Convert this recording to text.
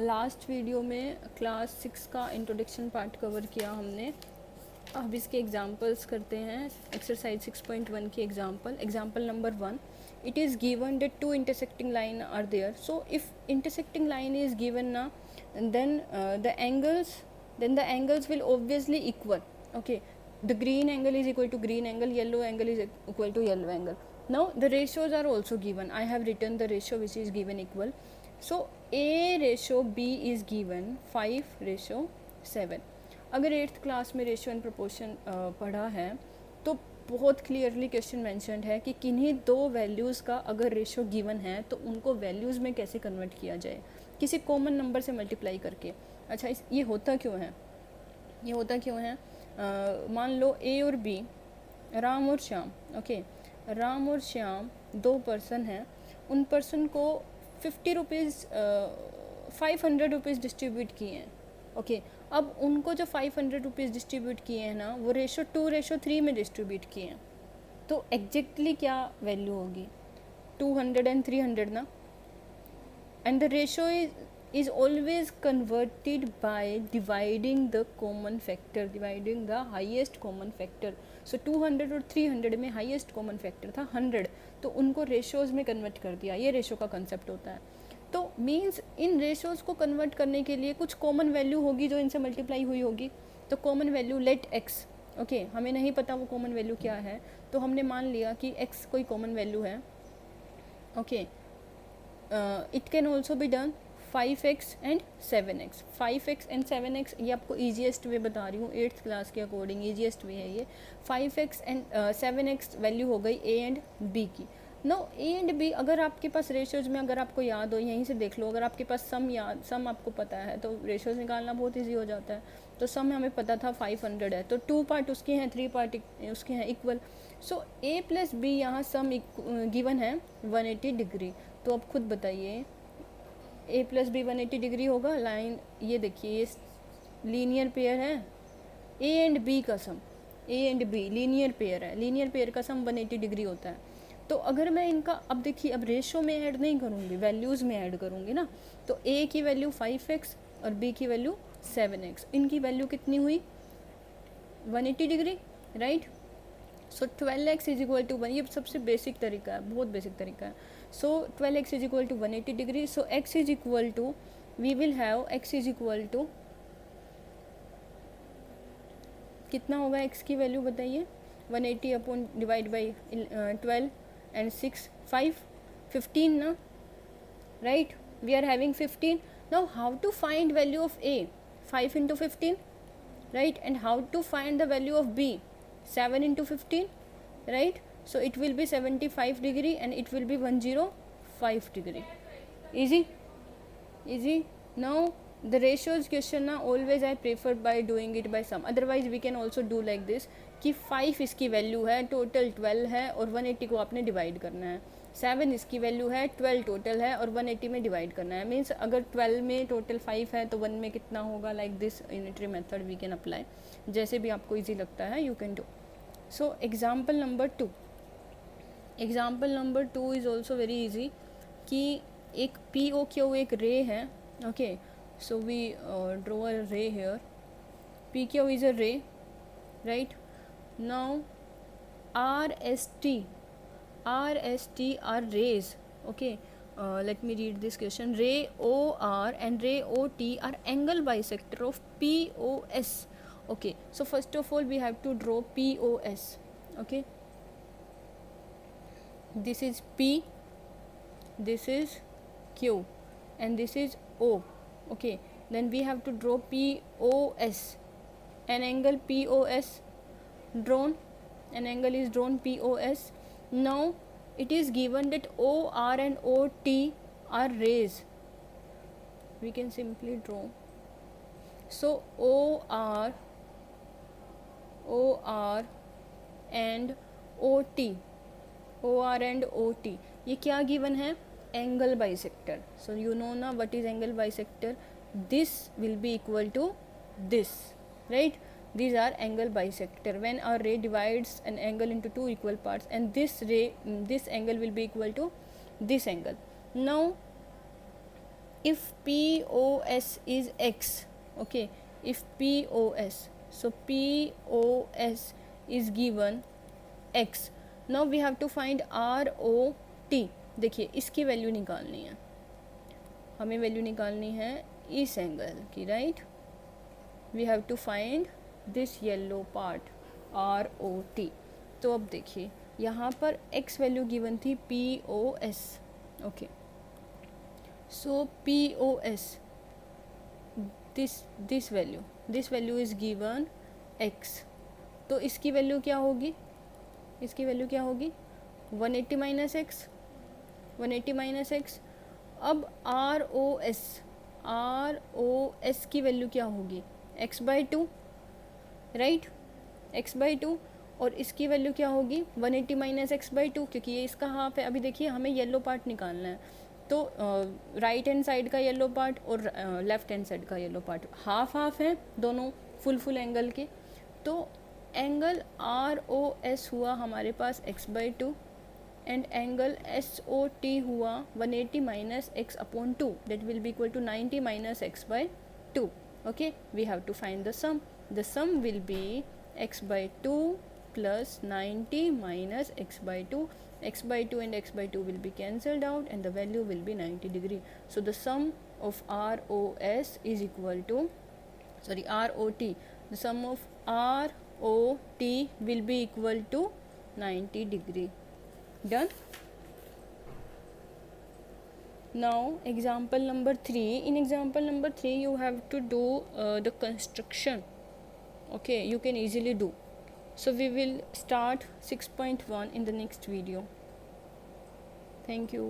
Last video में class 6 का introduction part cover किया हमने। अब इसके एग्जांपल्स करते हैं। एक्सरसाइज 6.1 की example number 1, it is given that two intersecting line are there. So if intersecting line is given ना, then the angles will obviously equal. Okay, the green angle is equal to green angle, yellow angle is equal to yellow angle. Now the ratios are also given. I have written the ratio which is given equal. So a ratio b is given 5:7. अगर 8th class में ratio and proportion पढ़ा है तो बहुत clearly question mentioned है कि किन्हीं दो वैल्यूज़ का अगर रेशियो गिवन है तो उनको वैल्यूज़ में कैसे कन्वर्ट किया जाए, किसी कॉमन नंबर से मल्टीप्लाई करके। अच्छा, ये होता क्यों है? मान लो ए और बी, राम और श्याम। ओके, राम और श्याम दो पर्सन हैं। उन पर्सन को 50 रुपीज़ 500 रुपीज़ डिस्ट्रीब्यूट किए हैं। ओके, अब उनको जो 500 रुपीज़ डिस्ट्रीब्यूट किए हैं ना, वो रेशो 2:3 में डिस्ट्रीब्यूट किए हैं। तो एग्जैक्टली क्या वैल्यू होगी? 200 and 300 ना। And the ratio is always converted by dividing the common factor, dividing the highest common factor. So 200 और 300 में highest common factor था 100, तो उनको रेशोज़ में कन्वर्ट कर दिया। ये रेशो का कंसेप्ट होता है। तो मीन्स इन रेशोज़ को कन्वर्ट करने के लिए कुछ कॉमन वैल्यू होगी जो इनसे मल्टीप्लाई हुई होगी। तो common value let x. Okay, हमें नहीं पता वो कॉमन वैल्यू क्या है, तो हमने मान लिया कि एक्स कोई कॉमन वैल्यू है। Okay, it can also be done 5x and 7x। 5x and 7x ये आपको ईजीएस्ट वे बता रही हूँ, 8th क्लास के अकॉर्डिंग ईजीएस्ट वे है ये। 5x एंड 7x वैल्यू हो गई a एंड b की। नो a एंड b अगर आपके पास रेशियोज में अगर आपको याद हो, यहीं से देख लो, अगर आपके पास सम आपको पता है तो रेशियोज निकालना बहुत ईजी हो जाता है। तो सम हमें पता था 500 है, तो 2 पार्ट उसके हैं, 3 पार्ट उसके हैं equal. So a plus b यहाँ सम गिवन है 180 डिग्री। तो अब खुद बताइए a प्लस बी 180 डिग्री होगा। लाइन ये देखिए, ये लीनियर पेयर है, a एंड b का सम, a and b linear pair है, लीनियर पेयर का सम 180 डिग्री होता है। तो अगर मैं इनका अब देखिए, अब रेशो में ऐड नहीं करूँगी, वैल्यूज़ में ऐड करूँगी ना। तो a की वैल्यू 5x और b की वैल्यू 7x, इनकी वैल्यू कितनी हुई? 180 degree, right. So 12x is equal to 1, ये सबसे बेसिक तरीका है, बहुत बेसिक तरीका है। So 12x is equal to 180 degree. So x is equal to, we will have x is equal to कितना होगा? x की वैल्यू बताइए। 180 अपॉन डिवाइड बाई 12 एंड 6 15 ना, right. We are having 15। Now how to find value of a? 5 into 15, right? And how to find the value of b? 7 into 15, right? So it will be 75 degree and it will be 105 degree. Easy. Now the ratios question na, always I prefer by doing it by sum. Otherwise we can also do like this कि 5 इसकी value है, total 12 है और 180 को आपने divide करना है। 7 इसकी वैल्यू है, 12 टोटल है और 180 में डिवाइड करना है। मीन्स अगर 12 में टोटल 5 है तो 1 में कितना होगा? Like this unitary method we can apply, जैसे भी आपको ईजी लगता है you can do. So example number 2 is also very easy कि एक POQ एक रे है। Okay, so we draw a ray here. PQ is a ray, right. Now RST are rays. Okay, let me read this question. Ray OR and ray OT are angle bisector of POS. Okay, so first of all we have to draw POS. Okay, this is P, this is Q and this is O. Okay, then we have to draw POS, an angle POS drawn, an angle is drawn POS. Now it is given that OR and OT are rays. We can simply draw. So OR and OT, ये क्या given है? Angle bisector. So you know ना what is angle bisector? This will be equal to this, right? These are angle bisector. When a ray divides an angle into two equal parts, and this angle will be equal to this angle. Now if POS is x, okay, if POS, so POS is given x, now we have to find ROT. देखिए इसकी value निकालनी है, हमें value निकालनी है इस angle की, right. We have to find this yellow part ROT। तो अब देखिए यहाँ पर x वैल्यू गिवन थी POS, okay, so POS, this value is given x, तो इसकी वैल्यू क्या होगी, इसकी वैल्यू क्या होगी 180 माइनस एक्स, 180 माइनस एक्स। अब ROS की वैल्यू क्या होगी x/2, राइट, x/2, और इसकी वैल्यू क्या होगी 180 माइनस x/2, क्योंकि ये इसका हाफ है। अभी देखिए हमें येलो पार्ट निकालना है, तो राइट हैंड साइड का येलो पार्ट और लेफ्ट हैंड साइड का येलो पार्ट हाफ हाफ है दोनों फुल एंगल के, तो एंगल ROS हुआ हमारे पास x/2 एंड एंगल SOT हुआ 180 minus x/2, that will be equal to 90 minus x/2, okay. We have to find the sum will be x/2 plus 90 minus x/2, x/2 and x/2 will be cancelled out and the value will be 90 degree. So the sum of ROS is equal to, sorry, ROT, the sum of ROT will be equal to 90 degree. Done. Now example number 3. In example number 3 you have to do the construction, okay, you can easily do. So we will start 6.1 in the next video. Thank you.